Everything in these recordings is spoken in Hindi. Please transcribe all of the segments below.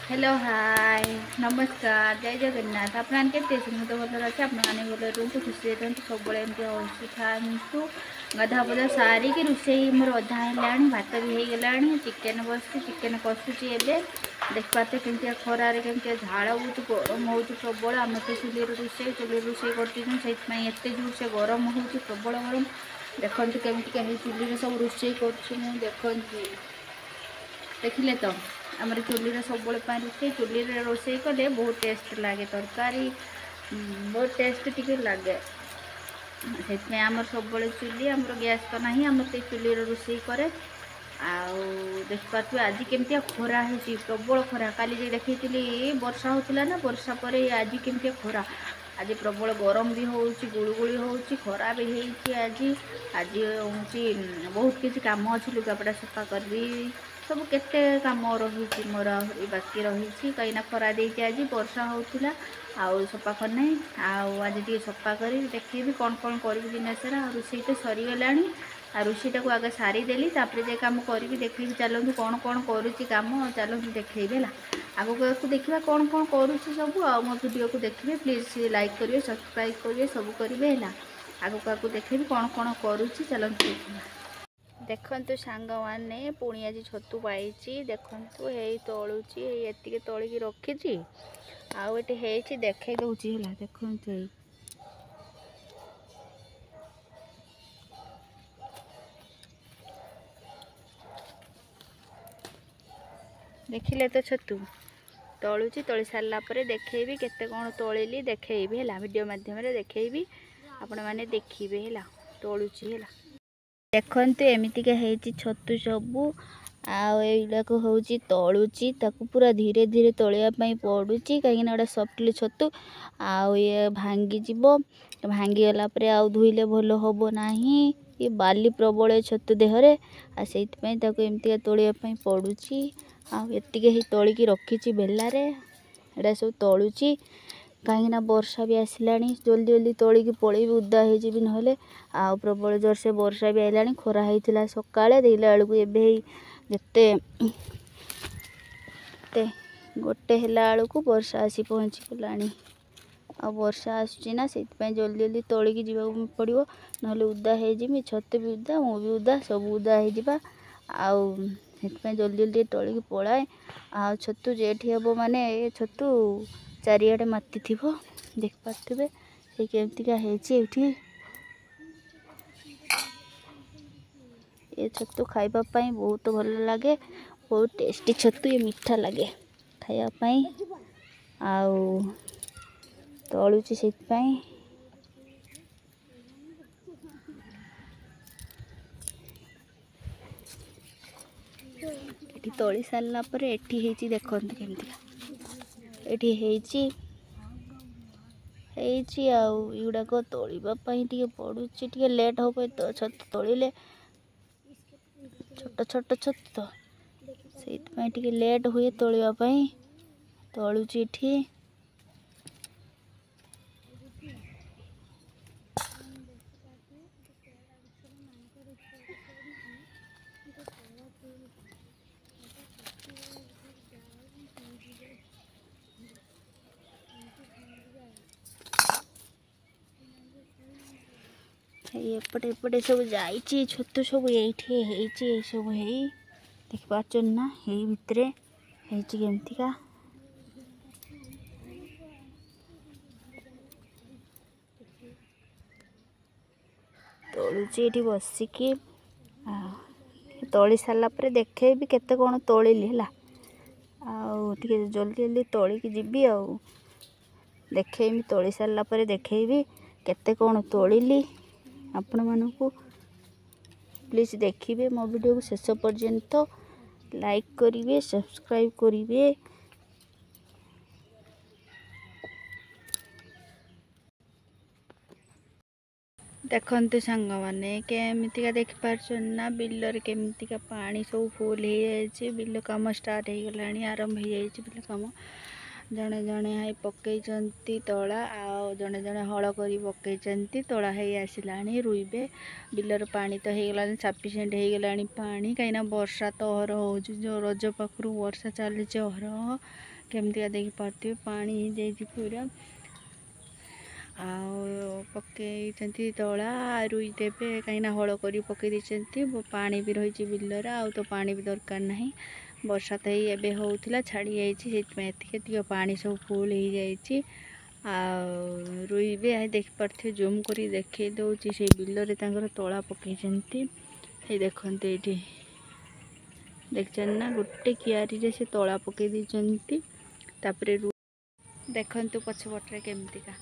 हेलो हाय नमस्कार जय जगन्नाथ आपन के तो भल अच्छे आपने भल रुहतु खुशी रुहतु सब एमती हूँ गधा पदा सारिकी रोषे मोर अधा है भात भी हो गला चिकेन बस चिकेन कषुची एवं देखते केमती खरारे केमती झाड़ बहुत गरम हो प्रबल आम तो चुली रोषे करते जोर से गरम हो प्रबल गरम देखते केमती चुली सब रोषे कर देखिले तो आम चुली सब रोषे चुली रोषे कले बहुत टेस्ट लगे तरकारी बहुत टेस्ट टी लगे से आम सब चुली आम गैस तो ना आम तो चुली रोषे कै देखिए आज केमती खरा है प्रबल खरा काली देखी वर्षा होता ना वर्षा पर आज केमती खरा आज प्रबल गरम भी हो गुड़गुड़ी हो खरा भी होती आज आज हूँ बहुत किसी काम अच्छी लुगापटा सफा करी सब केते काम रही मोर बाकी रही कहीं खरा दे आज वर्षा होता आउ सफा करना आज टे सफा कर देखी कौन कौन कर दिन सारा रोषे तो सरीगला आ रोषेटा को आगे सारीदेली जे कम करी देखी चलते कौन कौन करुच्ची कम चलते देखी है आगे को देखा कौन कौन करुच्ची सब आ मो वीडियो को देखिए प्लीज लाइक करिए सब्सक्राइब करिए सब करेंगे है आगे को देखी कौन कौन करुच्ची चलते देखा देखु सांग मैंने पुणी आज छतु पाई देखु हे तलुची ये तलिकी रखी आठ देखे दूसरी है देखु देखिले तो छतु तलुची तली सारा देखी केते कौन तलिली देखी है वीडियो मध्यम देखी आपण मैंने देखिए है तलुची है देखते एमतीका छतु सबू आक हूँ तलुची पूरा धीरे धीरे तलियापाई पड़ुची कहीं गोटे सफ्टली छतु ये भांगी भांगीगला धोइले भल हम ना ये बाली प्रबल छतु देहरे से एमती तोड़ापी पड़ुची आती तलिकी रखी बेलारे एटा सब तलुची कहीं वर्षा भी आसला जल्दी जल्दी तलिकी पलि उदा हो ना प्रबल जोर से वर्षा भी आइला खरा होता सकाଳେ देखला बेलू एते गोटे है बेलू वर्षा आसी पहुँची गला आ वर्षा आसुना से जल्दी जल्दी तलिकी जावाक पड़ो ना उदा हो छत भी उदा मु भी उदा सब उदा हो जल्दी जल्दी तलिकी पलाए आ छतु जेठी हम माने छतु चारिआडे माती थी देख पारे ये केमतीका ये छतु खाइबापी बहुत भल लगे बहुत टेस्टी छतु ये मीठा लगे खाइबापी तलुची से तली सारा पर एटी देखते केमती युड़ाक तोड़ापी टे पड़ुची टे लेट हो तो छत तोड़े छोट छोट छत तो से लेट हुए तोड़ापी तलुची एठी एपटे एपटे सब जाइए छतु सब ये सब देख पार्च ना यही भितर केमतीका तलुची ये बसिकी तली सारा देखे भी केते कौन तलिली है टे जल्दी जल्दी तलिकी जीवी देखेबी तली सारा देखेबी केते कौन तलिली आपण मानू प्लीज देखिए मो वीडियो को शेष पर्यंत लाइक करिवे सब्सक्राइब करिवे देखते सांग मैंने केमतीका देख पार्चना बिलर केमतीका पानी सब फुल हो जाए बिल कम स्टार्ट हो गला आरंभ हो जाए बिल कम जड़े जड़े हाई पकई तला आ जड़े जड़े हल कर पकई तला है आसला रुईबे बिलर पानी तो हो गला सफिसीयंट हो गला पानी कहीं वर्षा तो अहर हो जो रज पाखु वर्षा चली अहर केमती देखी पारे पानी हो जाए पूरा पकई तला रुईदेवे कहीं हल कर पकई पानी भी रही बिलर आ तो पानी भी दरकार ना वर्षा तो ये होता छाड़ी जाइए पानी सब फुल हो जाइए रुईबे देख पारे जूम कर देखे दूसरी से बिलर तला पकई देखते ये देख ना गोटे कियारी से तला पकई देखु पछपटे केमतिका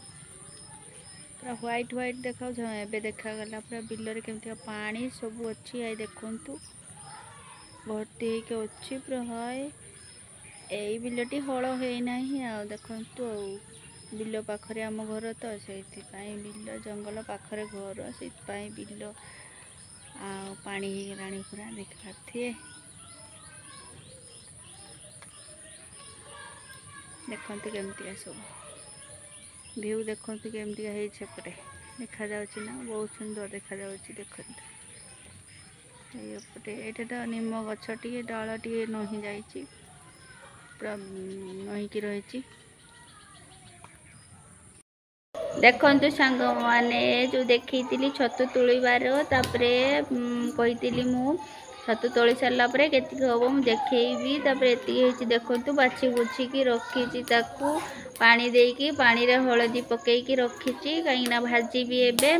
पूरा व्हाइट व्हाइट देखा एबे देखा पूरा बिलर केमतिका पानी सब अच्छी है देखु भर्ती अच्छी पूरा है यही बिलटी हल होना देखु बिल पाखरे आम घर तो से बिल जंगल पाखरे घर से बिल पानी हो गला पूरा देख पारे देखते केमतिका सब व्यू देखते केमतिका सेपटे देखा ना बहुत सुंदर देखा देखते ये तो निम गछ टे डाल टे नही जा पूरा नहींकी रही देखु सांग मैंने जो देखी छतु तुलबार कही मु छतु तोली सारा पर के हम मुझे देखी ये देखु बाछी बुछिकी रखी पानी देकी पानी रे हलदी पकईकी रखी कहीं भाजी भी एबे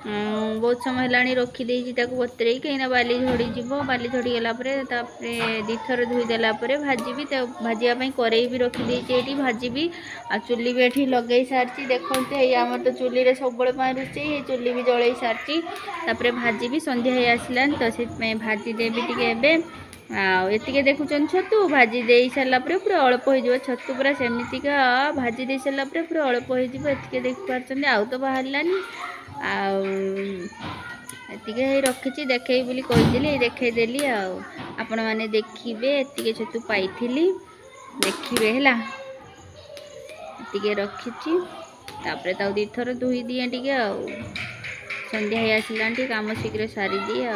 बहुत समय है रखीदे बतरे कहीं बाली झड़ी बाली झड़ी गलापर दीथर धोईदेला भाजी भी भाजापी कड़े भी रखीदे ये भाजी भी आ चुली भी ये लगे सारी देखते आम तो चुली रे सब रोचे चुली भी जल सारी भाजी भी संध्या हो आसला तो से भाजी देवी टे ये देखुं छतु भाजी दे सारापर पूरा अल्प हो छतु पूरा सेमतिका भाजी दे सारापर पूरा अल्प हो देखी पार्टी आउ तो बाहरलानी ये रखी देखे बोली कही देखईदेली आपण मैंने देखिए ये छतु पाई देखिए है रखी दीथर धोई दिए टे संध्या हो आसला कम शीघ्र सारी दिए